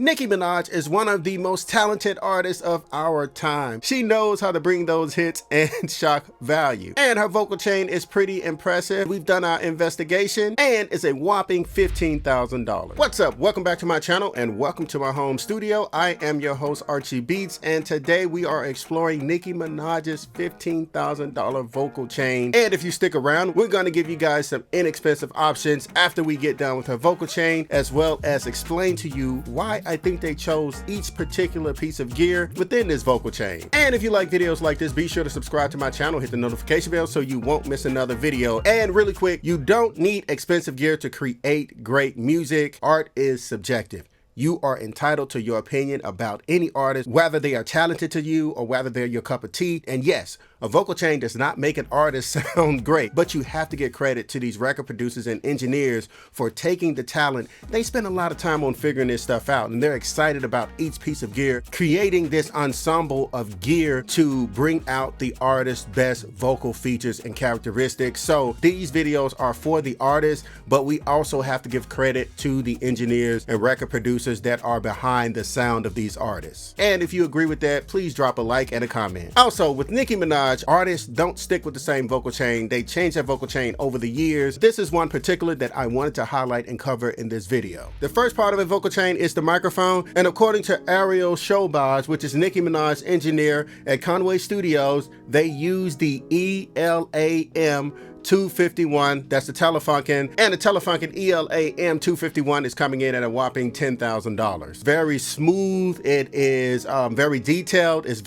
Nicki Minaj is one of the most talented artists of our time. She knows how to bring those hits and shock value. And her vocal chain is pretty impressive. We've done our investigation and it's a whopping $15,000. What's up? Welcome back to my channel and welcome to my home studio. I am your host Archie Beats, and today we are exploring Nicki Minaj's $15,000 vocal chain. And if you stick around, we're going to give you guys some inexpensive options after we get done with her vocal chain, as well as explain to you why I think they chose each particular piece of gear within this vocal chain. And if you like videos like this, be sure to subscribe to my channel, hit the notification bell so you won't miss another video. And really quick, you don't need expensive gear to create great music. Art is subjective. You are entitled to your opinion about any artist, whether they are talented to you or whether they're your cup of tea. And yes, a vocal chain does not make an artist sound great, but you have to give credit to these record producers and engineers for taking the talent. They spend a lot of time on figuring this stuff out, and they're excited about each piece of gear, creating this ensemble of gear to bring out the artist's best vocal features and characteristics. So these videos are for the artists, but we also have to give credit to the engineers and record producers that are behind the sound of these artists. And if you agree with that, please drop a like and a comment. Also, with Nicki Minaj, artists don't stick with the same vocal chain. They change their vocal chain over the years. This is one particular that I wanted to highlight and cover in this video. The first part of a vocal chain is the microphone, and according to Ariel Showbaz, which is Nicki Minaj's engineer at Conway Studios, they use the ELAM 251, that's the Telefunken, and the Telefunken ELAM 251 is coming in at a whopping $10,000. Very smooth, it is very detailed, it's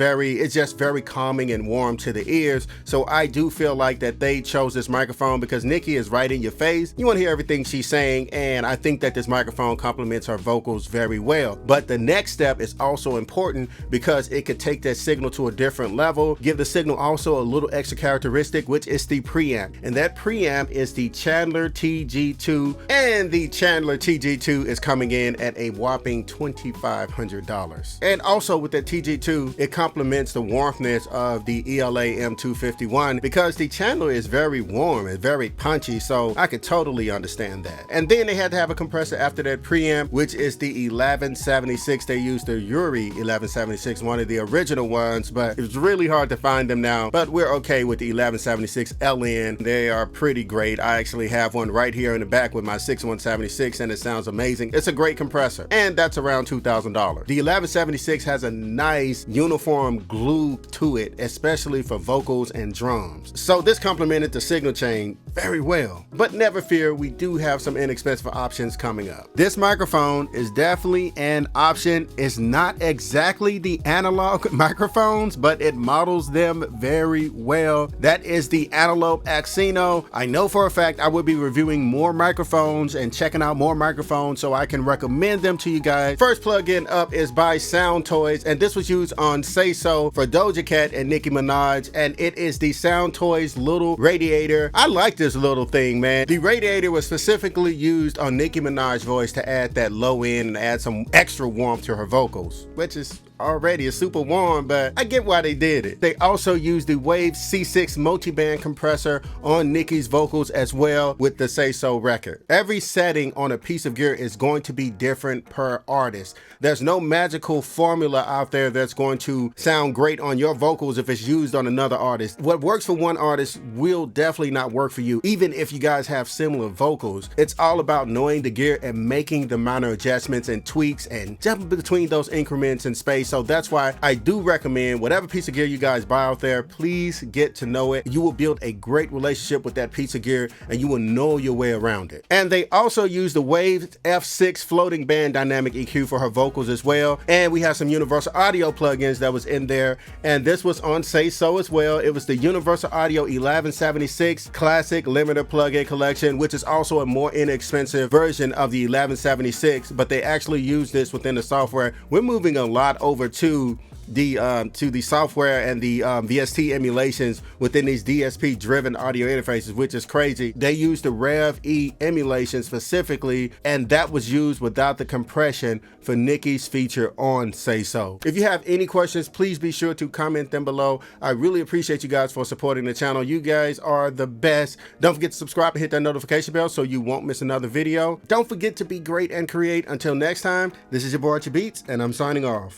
just very calming and warm to the ears. So I do feel like that they chose this microphone because Nicki is right in your face. You want to hear everything she's saying, and I think that this microphone complements her vocals very well. But the next step is also important because it could take that signal to a different level, give the signal also a little extra characteristic, which is the preamp. And that preamp is the Chandler TG2, and the Chandler TG2 is coming in at a whopping $2,500. And also with the TG2, it complements the warmthness of the ELAM 251 because the Chandler is very warm and very punchy, so I could totally understand that. And then they had to have a compressor after that preamp, which is the 1176. They used the Yuri 1176, one of the original ones, but it's really hard to find them now. But we're okay with the 1176 LN. They are pretty great. I actually have one right here in the back with my 6176, and it sounds amazing. It's a great compressor, and that's around $2,000. The 1176 has a nice uniform glue to it, especially for vocals and drums. So this complemented the signal chain very well. But never fear, we do have some inexpensive options coming up. This microphone is definitely an option. It's not exactly the analog microphones, but it models them very well. That is the Antelope Axino. I know for a fact I will be reviewing more microphones and checking out more microphones so I can recommend them to you guys. First plugin up is by Sound Toys, and this was used on Say So for Doja Cat and Nicki Minaj, and it is the Sound Toys little radiator. I like this little thing, man. The radiator was specifically used on Nicki Minaj's voice to add that low end and add some extra warmth to her vocals, which is already is super warm, but I get why they did it. They also used the Wave C6 multi-band compressor on Nicki's vocals as well with the Say So record. Every setting on a piece of gear is going to be different per artist. There's no magical formula out there that's going to sound great on your vocals if it's used on another artist. What works for one artist will definitely not work for you, even if you guys have similar vocals. It's all about knowing the gear and making the minor adjustments and tweaks and jumping between those increments in space. So that's why I do recommend whatever piece of gear you guys buy out there, please get to know it. You will build a great relationship with that piece of gear and you will know your way around it. And they also use the Wave F6 floating band dynamic EQ for her vocals as well. And we have some Universal Audio plugins that was in there, and this was on Say So as well. It was the Universal Audio 1176 Classic Limiter plugin collection, which is also a more inexpensive version of the 1176, but they actually use this within the software. We're moving a lot over to the software and the VST emulations within these DSP driven audio interfaces, which is crazy. They used the Rev E emulation specifically, and that was used without the compression for Nicki's feature on Say So. If you have any questions, please be sure to comment them below. I really appreciate you guys for supporting the channel. You guys are the best. Don't forget to subscribe and hit that notification bell so you won't miss another video. Don't forget to be great and create. Until next time, this is your boy Beats, and I'm signing off.